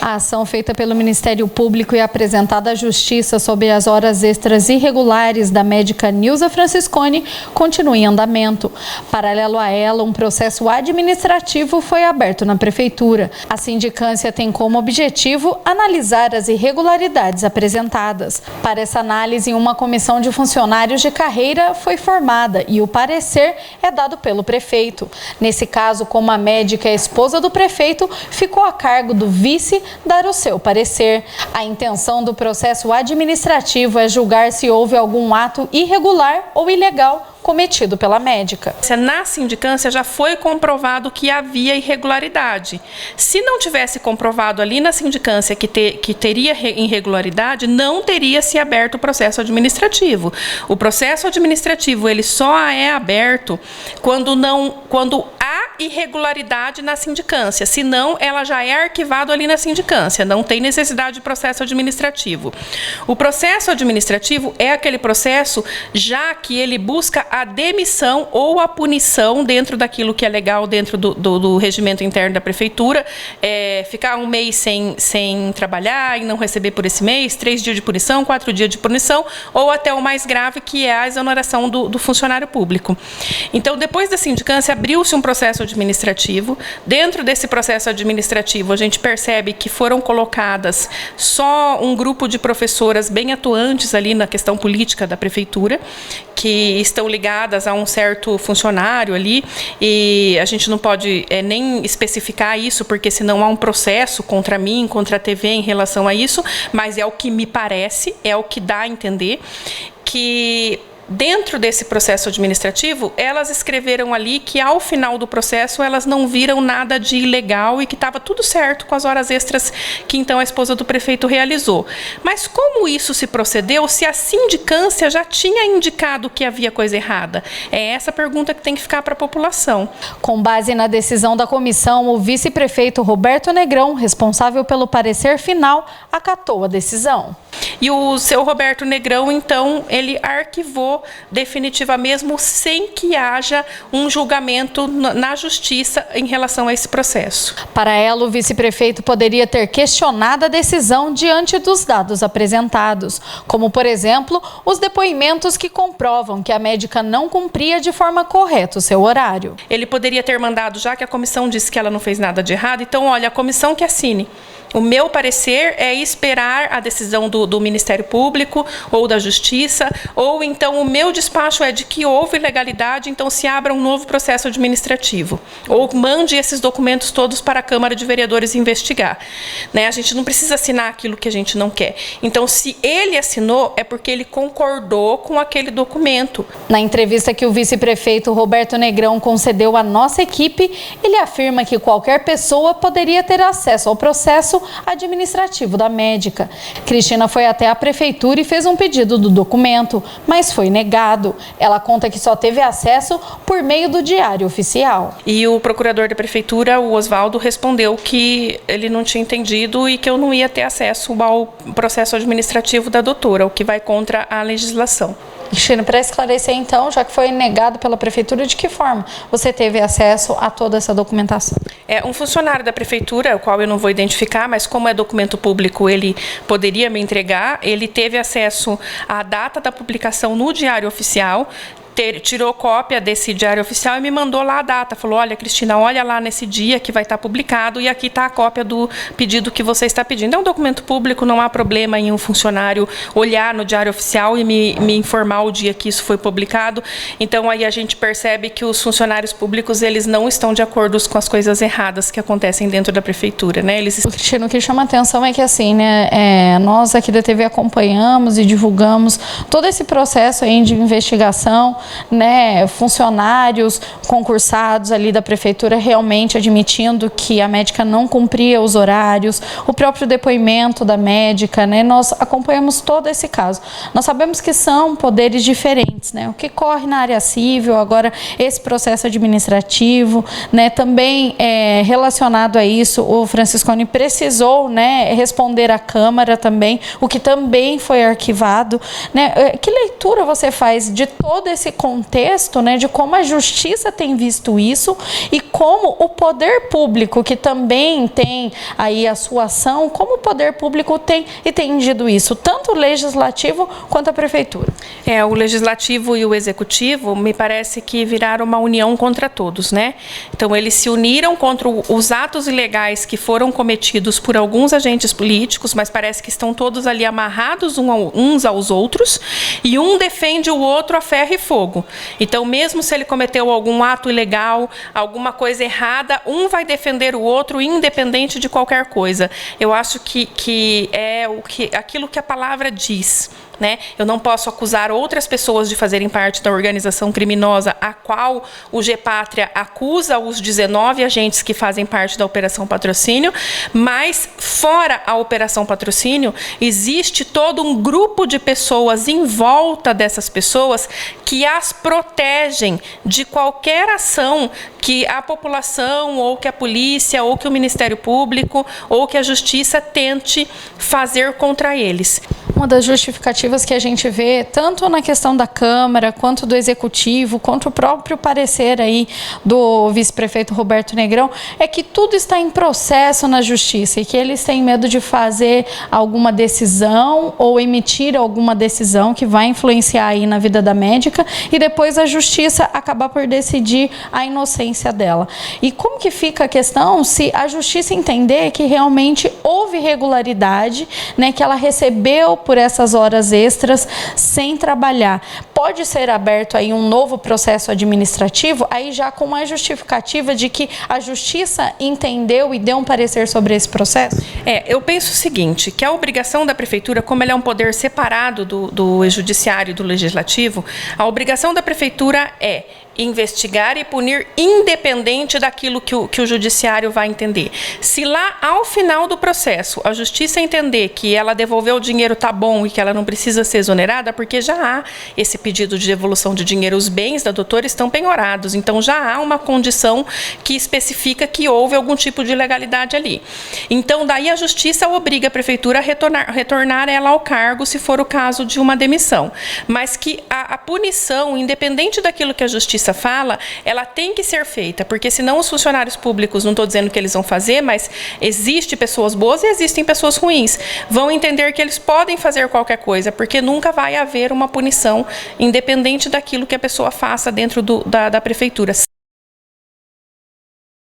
A ação feita pelo Ministério Público e apresentada à Justiça sobre as horas extras irregulares da médica Nilza Franciscone continua em andamento. Paralelo a ela, um processo administrativo foi aberto na Prefeitura. A sindicância tem como objetivo analisar as irregularidades apresentadas. Para essa análise, uma comissão de funcionários de carreira foi formada e o parecer é dado pelo prefeito. Nesse caso, como a médica é esposa do prefeito, ficou a cargo do vice dar o seu parecer. A intenção do processo administrativo é julgar se houve algum ato irregular ou ilegal cometido pela médica. Na sindicância já foi comprovado que havia irregularidade. Se não tivesse comprovado ali na sindicância que teria irregularidade, não teria se aberto o processo administrativo. O processo administrativo ele só é aberto quando há irregularidade na sindicância, senão ela já é arquivada ali na sindicância, não tem necessidade de processo administrativo. O processo administrativo é aquele processo já que ele busca a demissão ou a punição dentro daquilo que é legal dentro do regimento interno da prefeitura, ficar um mês sem trabalhar e não receber por esse mês, 3 dias de punição, 4 dias de punição, ou até o mais grave, que é a exoneração do funcionário público. Então, depois da sindicância, abriu-se um processo administrativo. Dentro desse processo administrativo, a gente percebe que foram colocadas só um grupo de professoras bem atuantes ali na questão política da prefeitura, que estão ligadas a um certo funcionário ali, e a gente não pode nem especificar isso, porque senão há um processo contra mim, contra a TV em relação a isso, mas é o que me parece, é o que dá a entender, que dentro desse processo administrativo, elas escreveram ali que ao final do processo elas não viram nada de ilegal e que estava tudo certo com as horas extras que então a esposa do prefeito realizou. Mas como isso se procedeu se a sindicância já tinha indicado que havia coisa errada? É essa pergunta que tem que ficar para a população. Com base na decisão da comissão, o vice-prefeito Roberto Negrão, responsável pelo parecer final, acatou a decisão. E o seu Roberto Negrão, então, ele arquivou definitiva mesmo sem que haja um julgamento na justiça em relação a esse processo. Para ela, o vice-prefeito poderia ter questionado a decisão diante dos dados apresentados, como, por exemplo, os depoimentos que comprovam que a médica não cumpria de forma correta o seu horário. Ele poderia ter mandado, já que a comissão disse que ela não fez nada de errado, então, olha, a comissão que assine. O meu parecer é esperar a decisão do Ministério Público ou da Justiça, ou então o meu despacho é de que houve ilegalidade, então se abra um novo processo administrativo. Ou mande esses documentos todos para a Câmara de Vereadores investigar. Né? A gente não precisa assinar aquilo que a gente não quer. Então, se ele assinou, é porque ele concordou com aquele documento. Na entrevista que o vice-prefeito Roberto Negrão concedeu à nossa equipe, ele afirma que qualquer pessoa poderia ter acesso ao processo administrativo da médica. Cristina foi até a prefeitura e fez um pedido do documento, mas foi negado. Ela conta que só teve acesso por meio do Diário Oficial. E o procurador da prefeitura, o Oswaldo, respondeu que ele não tinha entendido e que eu não ia ter acesso ao processo administrativo da doutora, o que vai contra a legislação. Cristina, para esclarecer então, já que foi negado pela prefeitura, de que forma você teve acesso a toda essa documentação? É um funcionário da prefeitura, o qual eu não vou identificar, mas como é documento público, ele poderia me entregar. Ele teve acesso à data da publicação no Diário Oficial, tirou cópia desse Diário Oficial e me mandou lá a data. Falou, olha, Cristina, olha lá nesse dia que vai estar publicado e aqui está a cópia do pedido que você está pedindo. É um documento público, não há problema em um funcionário olhar no Diário Oficial e me informar o dia que isso foi publicado. Então, aí a gente percebe que os funcionários públicos, eles não estão de acordo com as coisas erradas que acontecem dentro da prefeitura, né? Cristina, o que chama a atenção é que, assim, né, nós aqui da TV acompanhamos e divulgamos todo esse processo aí de investigação, né, funcionários concursados ali da prefeitura realmente admitindo que a médica não cumpria os horários, o próprio depoimento da médica, né, nós acompanhamos todo esse caso. Nós sabemos que são poderes diferentes, né, o que corre na área civil, agora esse processo administrativo, né, também relacionado a isso, o Franciscone precisou, né, responder à Câmara também, o que também foi arquivado, né. Que leitura você faz de todo esse contexto, né, de como a justiça tem visto isso e como o poder público, que também tem aí a sua ação, como o poder público tem entendido isso, tanto o legislativo quanto a prefeitura. O legislativo e o executivo, me parece que viraram uma união contra todos, né? Então, eles se uniram contra os atos ilegais que foram cometidos por alguns agentes políticos, mas parece que estão todos ali amarrados uns aos outros, e um defende o outro a ferro e fogo. Então, mesmo se ele cometeu algum ato ilegal, alguma coisa errada, um vai defender o outro, independente de qualquer coisa. Eu acho que é aquilo que a palavra diz, né? Eu não posso acusar outras pessoas de fazerem parte da organização criminosa a qual o Gepátria acusa os 19 agentes que fazem parte da Operação Patrocínio, mas fora a Operação Patrocínio, existe todo um grupo de pessoas em volta dessas pessoas que as protegem de qualquer ação que a população, ou que a polícia, ou que o Ministério Público, ou que a Justiça tente fazer contra eles. Uma das justificativas que a gente vê, tanto na questão da Câmara, quanto do Executivo, quanto o próprio parecer aí do vice-prefeito Roberto Negrão, é que tudo está em processo na Justiça e que eles têm medo de fazer alguma decisão ou emitir alguma decisão que vai influenciar aí na vida da médica e depois a Justiça acabar por decidir a inocência dela. E como que fica a questão se a Justiça entender que realmente houve irregularidade, né, que ela recebeu por essas horas extras sem trabalhar? Pode ser aberto aí um novo processo administrativo, aí já com a justificativa de que a Justiça entendeu e deu um parecer sobre esse processo? Eu penso o seguinte, que a obrigação da Prefeitura, como ela é um poder separado do Judiciário e do Legislativo, a obrigação da Prefeitura é investigar e punir independente daquilo que o Judiciário vai entender. Se lá, ao final do processo, a Justiça entender que ela devolveu o dinheiro, tá bom, e que ela não precisa ser exonerada, porque já há esse pedido de devolução de dinheiro, os bens da doutora estão penhorados, então já há uma condição que especifica que houve algum tipo de ilegalidade ali. Então, daí a Justiça obriga a Prefeitura a retornar ela ao cargo, se for o caso de uma demissão. Mas que a punição, independente daquilo que a Justiça fala, ela tem que ser feita, porque senão os funcionários públicos, não estou dizendo que eles vão fazer, mas existem pessoas boas e existem pessoas ruins, vão entender que eles podem fazer qualquer coisa, porque nunca vai haver uma punição independente daquilo que a pessoa faça dentro da Prefeitura.